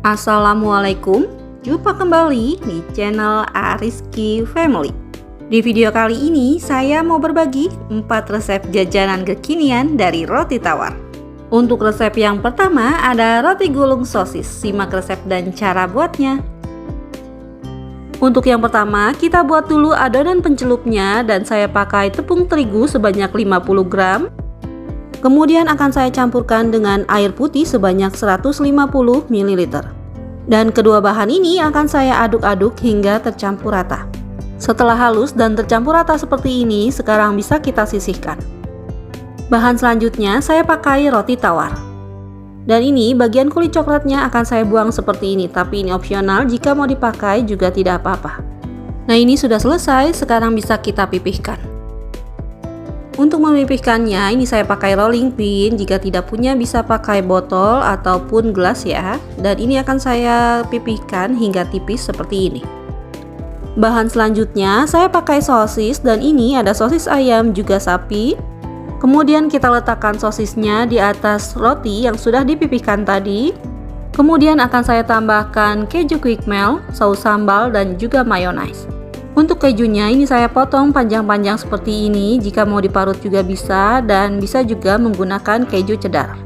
Assalamualaikum, jumpa kembali di channel Ariski Family. Di video kali ini saya mau berbagi 4 resep jajanan kekinian dari roti tawar. Untuk resep yang pertama ada roti gulung sosis. Simak resep dan cara buatnya. Untuk yang pertama kita buat dulu adonan pencelupnya, dan saya pakai tepung terigu sebanyak 50 gram. Kemudian akan saya campurkan dengan air putih sebanyak 150 ml. Dan kedua bahan ini akan saya aduk-aduk hingga tercampur rata. Setelah halus dan tercampur rata seperti ini, sekarang bisa kita sisihkan. Bahan selanjutnya saya pakai roti tawar. Dan ini bagian kulit coklatnya akan saya buang seperti ini, tapi ini opsional, jika mau dipakai juga tidak apa-apa. Nah, ini sudah selesai, sekarang bisa kita pipihkan. Untuk memipihkannya, ini saya pakai rolling pin. Jika tidak punya bisa pakai botol ataupun gelas ya. Dan ini akan saya pipihkan hingga tipis seperti ini. Bahan selanjutnya saya pakai sosis, dan ini ada sosis ayam juga sapi. Kemudian kita letakkan sosisnya di atas roti yang sudah dipipihkan tadi. Kemudian akan saya tambahkan keju quick melt, saus sambal, dan juga mayonaise. Untuk kejunya ini saya potong panjang-panjang seperti ini. Jika mau diparut juga bisa, dan bisa juga menggunakan keju cheddar.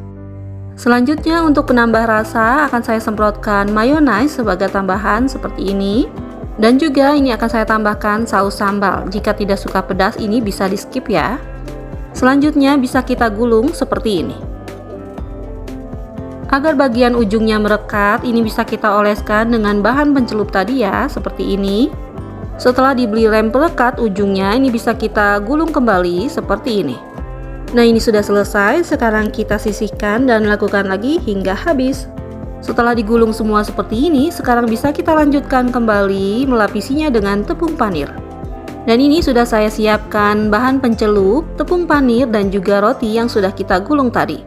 Selanjutnya untuk penambah rasa akan saya semprotkan mayonaise sebagai tambahan seperti ini. Dan juga ini akan saya tambahkan saus sambal. Jika tidak suka pedas ini bisa di skip ya. Selanjutnya bisa kita gulung seperti ini. Agar bagian ujungnya merekat, ini bisa kita oleskan dengan bahan pencelup tadi ya, seperti ini. Setelah dibeli lem pelekat ujungnya, ini bisa kita gulung kembali seperti ini. Nah, ini sudah selesai, sekarang kita sisihkan dan lakukan lagi hingga habis. Setelah digulung semua seperti ini, sekarang bisa kita lanjutkan kembali melapisinya dengan tepung panir. Dan ini sudah saya siapkan bahan pencelup, tepung panir, dan juga roti yang sudah kita gulung tadi.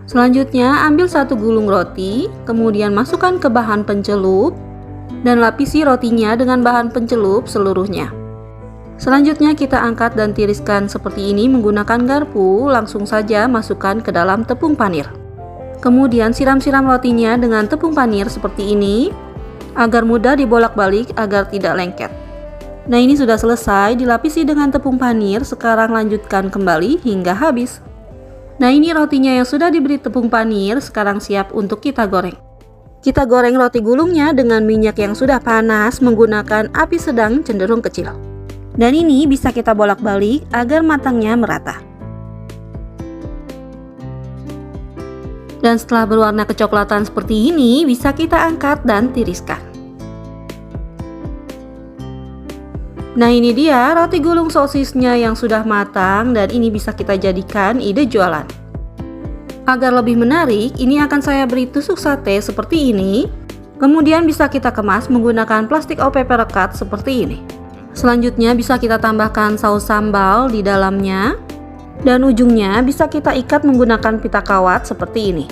Selanjutnya ambil satu gulung roti, kemudian masukkan ke bahan pencelup, dan lapisi rotinya dengan bahan pencelup seluruhnya. Selanjutnya kita angkat dan tiriskan seperti ini menggunakan garpu. Langsung saja masukkan ke dalam tepung panir. Kemudian siram-siram rotinya dengan tepung panir seperti ini agar mudah dibolak-balik agar tidak lengket. Nah, ini sudah selesai dilapisi dengan tepung panir. Sekarang lanjutkan kembali hingga habis. Nah, ini rotinya yang sudah diberi tepung panir. Sekarang siap untuk kita goreng. Kita goreng roti gulungnya dengan minyak yang sudah panas menggunakan api sedang cenderung kecil. Dan ini bisa kita bolak-balik agar matangnya merata. Dan setelah berwarna kecoklatan seperti ini, bisa kita angkat dan tiriskan. Nah, ini dia roti gulung sosisnya yang sudah matang, dan ini bisa kita jadikan ide jualan. Agar lebih menarik, ini akan saya beri tusuk sate seperti ini. Kemudian bisa kita kemas menggunakan plastik OP perekat seperti ini. Selanjutnya bisa kita tambahkan saus sambal di dalamnya. Dan ujungnya bisa kita ikat menggunakan pita kawat seperti ini.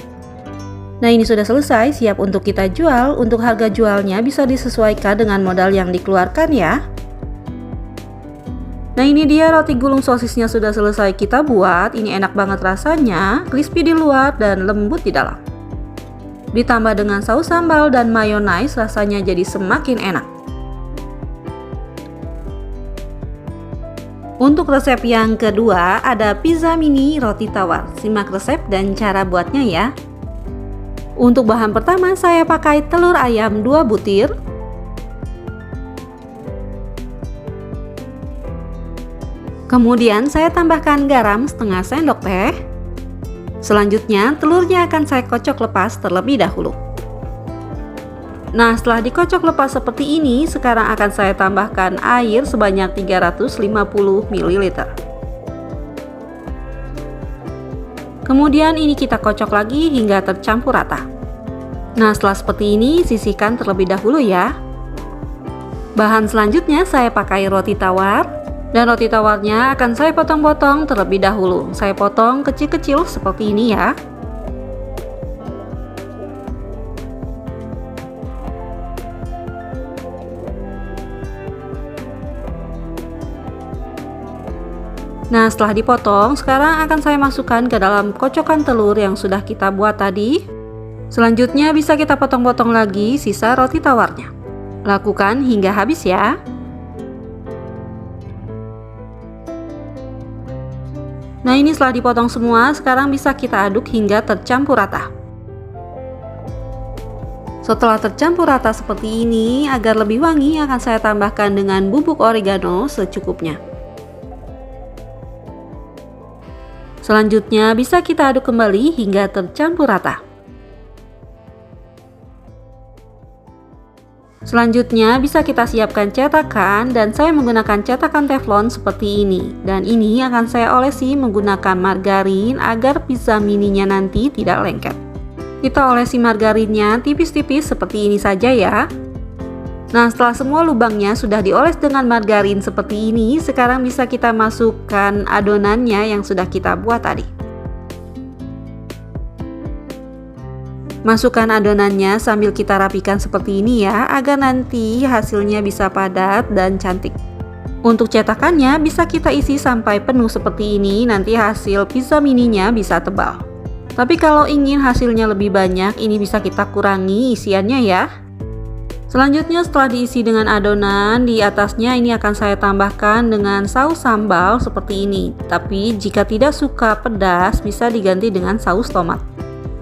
Nah, ini sudah selesai, siap untuk kita jual. Untuk harga jualnya bisa disesuaikan dengan modal yang dikeluarkan ya. Nah, ini dia roti gulung sosisnya sudah selesai kita buat. Ini enak banget rasanya, crispy di luar dan lembut di dalam. Ditambah dengan saus sambal dan mayonaise, rasanya jadi semakin enak. Untuk resep yang kedua ada pizza mini roti tawar. Simak resep dan cara buatnya ya. Untuk bahan pertama saya pakai telur ayam 2 butir. Kemudian saya tambahkan garam setengah sendok teh. Selanjutnya telurnya akan saya kocok lepas terlebih dahulu. Nah, setelah dikocok lepas seperti ini, sekarang akan saya tambahkan air sebanyak 350 ml. Kemudian ini kita kocok lagi hingga tercampur rata. Nah, setelah seperti ini sisihkan terlebih dahulu ya. Bahan selanjutnya saya pakai roti tawar. Dan roti tawarnya akan saya potong-potong terlebih dahulu. Saya potong kecil-kecil seperti ini ya. Nah, setelah dipotong, sekarang akan saya masukkan ke dalam kocokan telur yang sudah kita buat tadi. Selanjutnya bisa kita potong-potong lagi sisa roti tawarnya. Lakukan hingga habis ya. Nah, ini setelah dipotong semua, sekarang bisa kita aduk hingga tercampur rata. Setelah tercampur rata seperti ini, agar lebih wangi akan saya tambahkan dengan bubuk oregano secukupnya. Selanjutnya bisa kita aduk kembali hingga tercampur rata. Selanjutnya bisa kita siapkan cetakan dan saya menggunakan cetakan teflon seperti ini. Dan ini akan saya olesi menggunakan margarin agar pizza mininya nanti tidak lengket. Kita olesi margarinnya tipis-tipis seperti ini saja ya. Nah, setelah semua lubangnya sudah dioles dengan margarin seperti ini, sekarang bisa kita masukkan adonannya yang sudah kita buat tadi. Masukkan adonannya sambil kita rapikan seperti ini ya, agar nanti hasilnya bisa padat dan cantik. Untuk cetakannya bisa kita isi sampai penuh seperti ini, nanti hasil pizza mininya bisa tebal. Tapi kalau ingin hasilnya lebih banyak, ini bisa kita kurangi isiannya ya. Selanjutnya setelah diisi dengan adonan, di atasnya ini akan saya tambahkan dengan saus sambal seperti ini. Tapi jika tidak suka pedas, bisa diganti dengan saus tomat.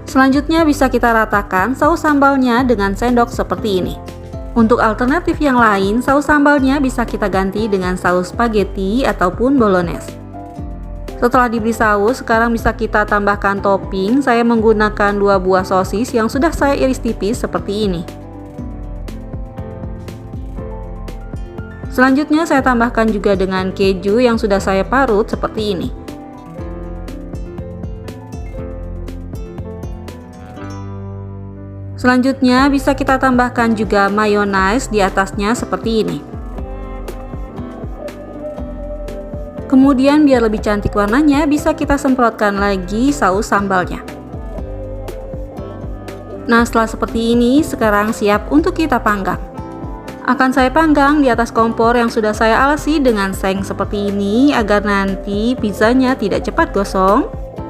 Selanjutnya bisa kita ratakan saus sambalnya dengan sendok seperti ini. Untuk alternatif yang lain, saus sambalnya bisa kita ganti dengan saus spaghetti ataupun bolognese. Setelah diberi saus, sekarang bisa kita tambahkan topping. Saya menggunakan 2 buah sosis yang sudah saya iris tipis seperti ini. Selanjutnya saya tambahkan juga dengan keju yang sudah saya parut seperti ini. Selanjutnya bisa kita tambahkan juga mayonaise di atasnya seperti ini. Kemudian biar lebih cantik warnanya, bisa kita semprotkan lagi saus sambalnya. Nah, setelah seperti ini, sekarang siap untuk kita panggang. Akan saya panggang di atas kompor yang sudah saya alasi dengan seng seperti ini agar nanti pizzanya tidak cepat gosong.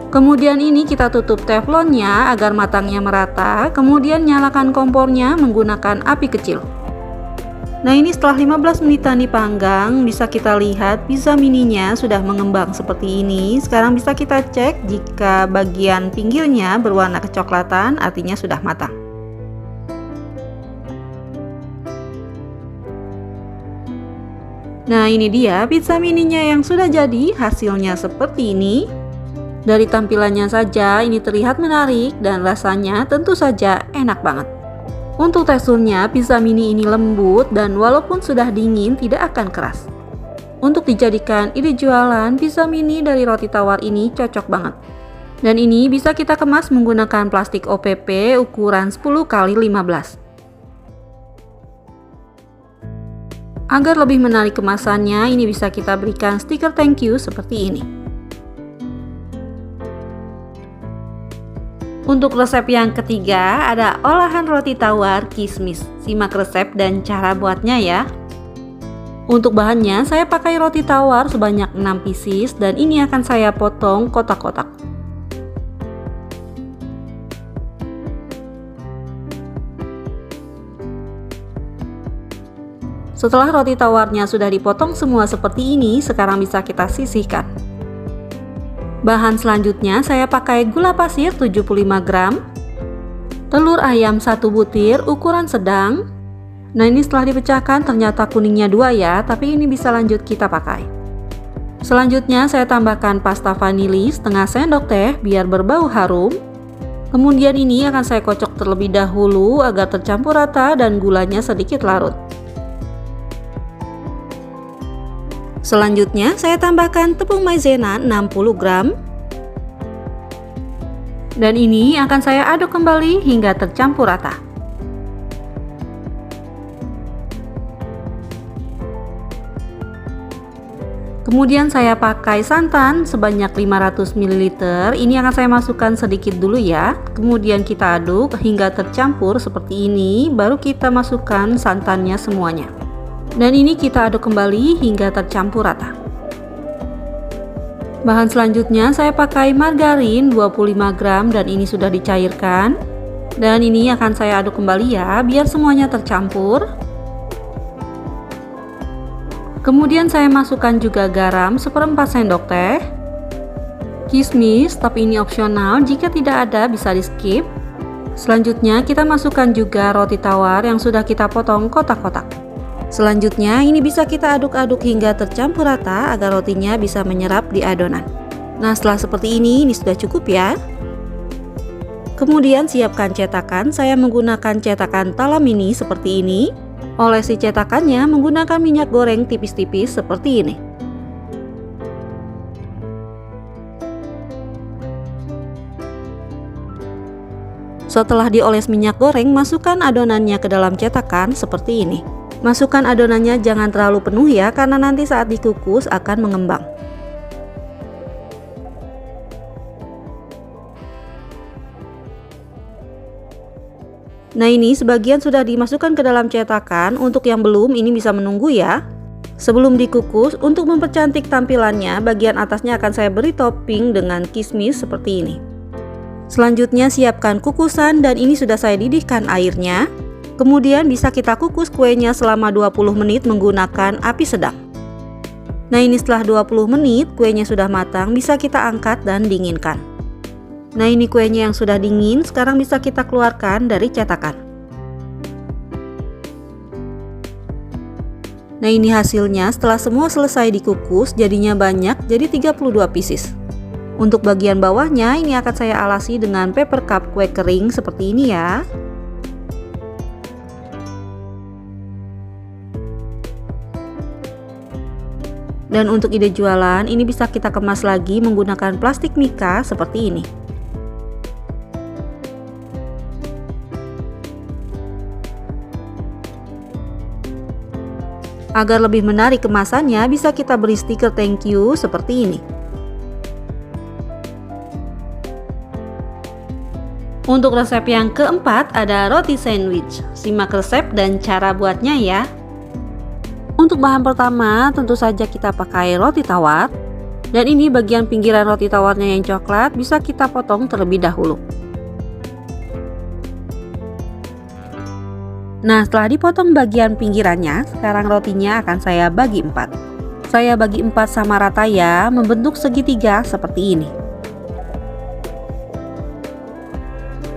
Kemudian ini kita tutup teflonnya agar matangnya merata, kemudian nyalakan kompornya menggunakan api kecil. Nah, ini setelah 15 menitan dipanggang, bisa kita lihat pizza mininya sudah mengembang seperti ini. Sekarang bisa kita cek jika bagian pinggirnya berwarna kecoklatan, artinya sudah matang. Nah, ini dia pizza mininya yang sudah jadi, hasilnya seperti ini. Dari tampilannya saja ini terlihat menarik dan rasanya tentu saja enak banget. Untuk teksturnya, pizza mini ini lembut dan walaupun sudah dingin tidak akan keras. Untuk dijadikan ide jualan, pizza mini dari roti tawar ini cocok banget. Dan ini bisa kita kemas menggunakan plastik OPP ukuran 10x15. Agar lebih menarik kemasannya, ini bisa kita berikan stiker thank you seperti ini. Untuk resep yang ketiga ada olahan roti tawar kismis. Simak resep dan cara buatnya ya. Untuk bahannya saya pakai roti tawar sebanyak 6 pieces dan ini akan saya potong kotak-kotak. Setelah roti tawarnya sudah dipotong semua seperti ini, sekarang bisa kita sisihkan. Bahan selanjutnya saya pakai gula pasir 75 gram, telur ayam 1 butir ukuran sedang. Nah, ini setelah dipecahkan ternyata kuningnya 2 ya, tapi ini bisa lanjut kita pakai. Selanjutnya saya tambahkan pasta vanili setengah sendok teh biar berbau harum. Kemudian ini akan saya kocok terlebih dahulu agar tercampur rata dan gulanya sedikit larut. Selanjutnya saya tambahkan tepung maizena 60 gram. Dan ini akan saya aduk kembali hingga tercampur rata. Kemudian saya pakai santan sebanyak 500 ml. Ini akan saya masukkan sedikit dulu ya. Kemudian kita aduk hingga tercampur seperti ini, baru kita masukkan santannya semuanya. Dan ini kita aduk kembali hingga tercampur rata. Bahan selanjutnya saya pakai margarin 25 gram dan ini sudah dicairkan. Dan ini akan saya aduk kembali ya, biar semuanya tercampur. Kemudian saya masukkan juga garam 1/4 sendok teh, kismis, tapi ini opsional, jika tidak ada bisa di skip. Selanjutnya kita masukkan juga roti tawar yang sudah kita potong kotak-kotak. Selanjutnya ini bisa kita aduk-aduk hingga tercampur rata agar rotinya bisa menyerap di adonan. Nah, setelah seperti ini sudah cukup ya. Kemudian siapkan cetakan, saya menggunakan cetakan talam mini seperti ini. Olesi cetakannya menggunakan minyak goreng tipis-tipis seperti ini. Setelah dioles minyak goreng, masukkan adonannya ke dalam cetakan seperti ini. Masukkan adonannya jangan terlalu penuh ya, karena nanti saat dikukus akan mengembang. Nah, ini sebagian sudah dimasukkan ke dalam cetakan. Untuk yang belum, ini bisa menunggu ya. Sebelum dikukus, untuk mempercantik tampilannya, bagian atasnya akan saya beri topping dengan kismis seperti ini. Selanjutnya siapkan kukusan, dan ini sudah saya didihkan airnya. Kemudian bisa kita kukus kuenya selama 20 menit menggunakan api sedang. Nah, ini setelah 20 menit kuenya sudah matang, bisa kita angkat dan dinginkan. Nah, ini kuenya yang sudah dingin, sekarang bisa kita keluarkan dari cetakan. Nah, ini hasilnya setelah semua selesai dikukus, jadinya banyak, jadi 32 pieces. Untuk bagian bawahnya ini akan saya alasi dengan paper cup kue kering seperti ini ya. Dan untuk ide jualan, ini bisa kita kemas lagi menggunakan plastik mika seperti ini. Agar lebih menarik kemasannya, bisa kita beri stiker thank you seperti ini. Untuk resep yang keempat ada roti sandwich. Simak resep dan cara buatnya ya. Untuk bahan pertama tentu saja kita pakai roti tawar. Dan ini bagian pinggiran roti tawarnya yang coklat bisa kita potong terlebih dahulu. Nah, setelah dipotong bagian pinggirannya, sekarang rotinya akan saya bagi 4. Saya bagi 4 sama rata ya, membentuk segitiga seperti ini.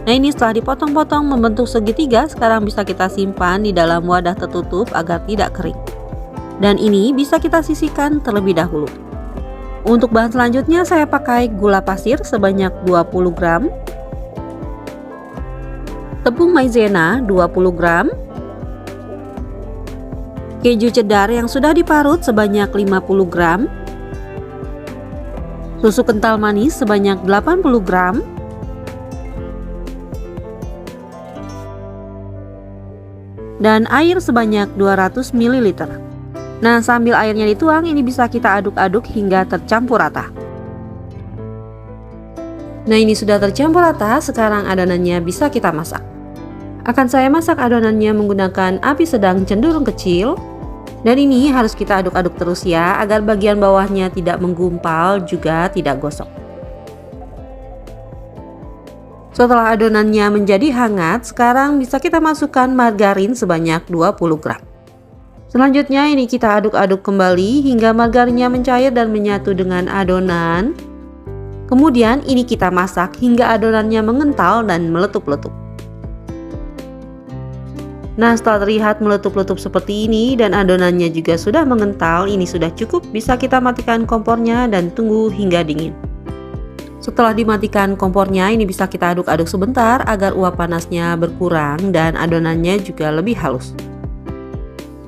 Nah, ini setelah dipotong-potong membentuk segitiga, sekarang bisa kita simpan di dalam wadah tertutup agar tidak kering. Dan ini bisa kita sisihkan terlebih dahulu. Untuk bahan selanjutnya saya pakai gula pasir sebanyak 20 gram, tepung maizena 20 gram, keju cheddar yang sudah diparut sebanyak 50 gram, susu kental manis sebanyak 80 gram, dan air sebanyak 200 ml. Nah, sambil airnya dituang, ini bisa kita aduk-aduk hingga tercampur rata. Nah, ini sudah tercampur rata, sekarang adonannya bisa kita masak. Akan saya masak adonannya menggunakan api sedang cenderung kecil. Dan ini harus kita aduk-aduk terus ya, agar bagian bawahnya tidak menggumpal juga tidak gosong. Setelah adonannya menjadi hangat, sekarang bisa kita masukkan margarin sebanyak 20 gram. Selanjutnya ini kita aduk-aduk kembali hingga margarinnya mencair dan menyatu dengan adonan. Kemudian ini kita masak hingga adonannya mengental dan meletup-letup. Nah, setelah terlihat meletup-letup seperti ini dan adonannya juga sudah mengental, ini sudah cukup, bisa kita matikan kompornya dan tunggu hingga dingin. Setelah dimatikan kompornya, ini bisa kita aduk-aduk sebentar agar uap panasnya berkurang dan adonannya juga lebih halus.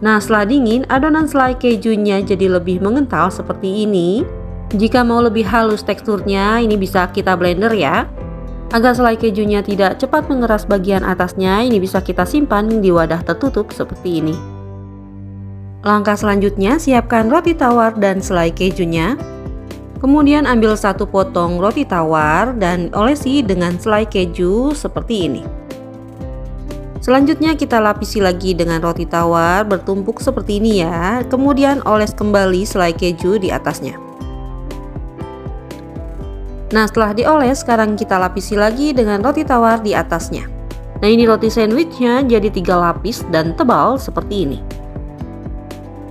Nah, setelah dingin, adonan selai kejunya jadi lebih mengental seperti ini. Jika mau lebih halus teksturnya, ini bisa kita blender ya. Agar selai kejunya tidak cepat mengeras bagian atasnya, ini bisa kita simpan di wadah tertutup seperti ini. Langkah selanjutnya, siapkan roti tawar dan selai kejunya. Kemudian ambil satu potong roti tawar dan olesi dengan selai keju seperti ini. Selanjutnya kita lapisi lagi dengan roti tawar bertumpuk seperti ini ya. Kemudian oles kembali selai keju di atasnya. Nah, setelah dioles, sekarang kita lapisi lagi dengan roti tawar di atasnya. Nah, ini roti sandwichnya jadi 3 lapis dan tebal seperti ini.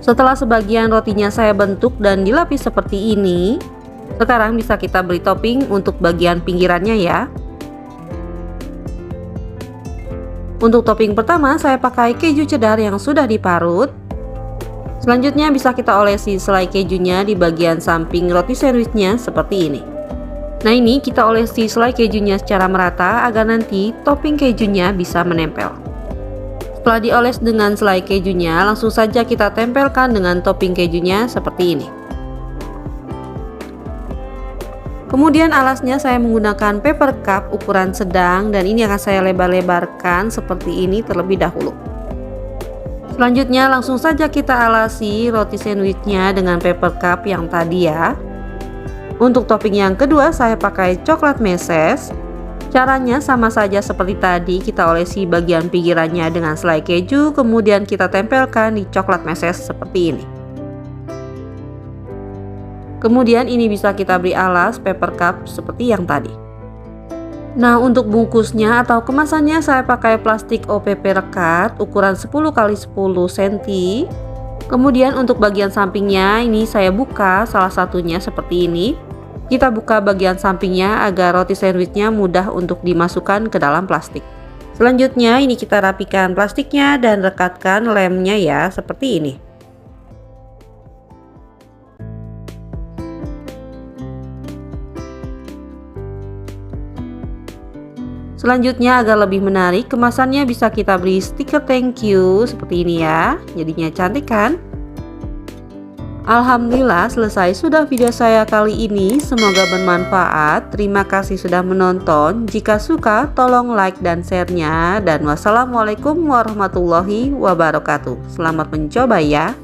Setelah sebagian rotinya saya bentuk dan dilapis seperti ini, sekarang bisa kita beri topping untuk bagian pinggirannya ya. Untuk topping pertama saya pakai keju cheddar yang sudah diparut. Selanjutnya bisa kita olesi selai kejunya di bagian samping roti sandwichnya seperti ini. Nah, ini kita olesi selai kejunya secara merata agar nanti topping kejunya bisa menempel. Setelah dioles dengan selai kejunya, langsung saja kita tempelkan dengan topping kejunya seperti ini. Kemudian alasnya saya menggunakan paper cup ukuran sedang dan ini akan saya lebar-lebarkan seperti ini terlebih dahulu. Selanjutnya langsung saja kita alasi roti sandwichnya dengan paper cup yang tadi ya. Untuk topping yang kedua saya pakai coklat meses. Caranya sama saja seperti tadi, kita olesi bagian pinggirannya dengan selai keju, kemudian kita tempelkan di coklat meses seperti ini. Kemudian ini bisa kita beri alas paper cup seperti yang tadi. Nah, untuk bungkusnya atau kemasannya saya pakai plastik OPP rekat ukuran 10 x 10 cm. Kemudian untuk bagian sampingnya ini saya buka salah satunya seperti ini. Kita buka bagian sampingnya agar roti sandwichnya mudah untuk dimasukkan ke dalam plastik. Selanjutnya ini kita rapikan plastiknya dan rekatkan lemnya ya seperti ini. Selanjutnya agar lebih menarik, kemasannya bisa kita beri stiker thank you seperti ini ya. Jadinya cantik kan? Alhamdulillah selesai sudah video saya kali ini, semoga bermanfaat. Terima kasih sudah menonton. Jika suka tolong like dan share-nya, dan wassalamualaikum warahmatullahi wabarakatuh. Selamat mencoba ya.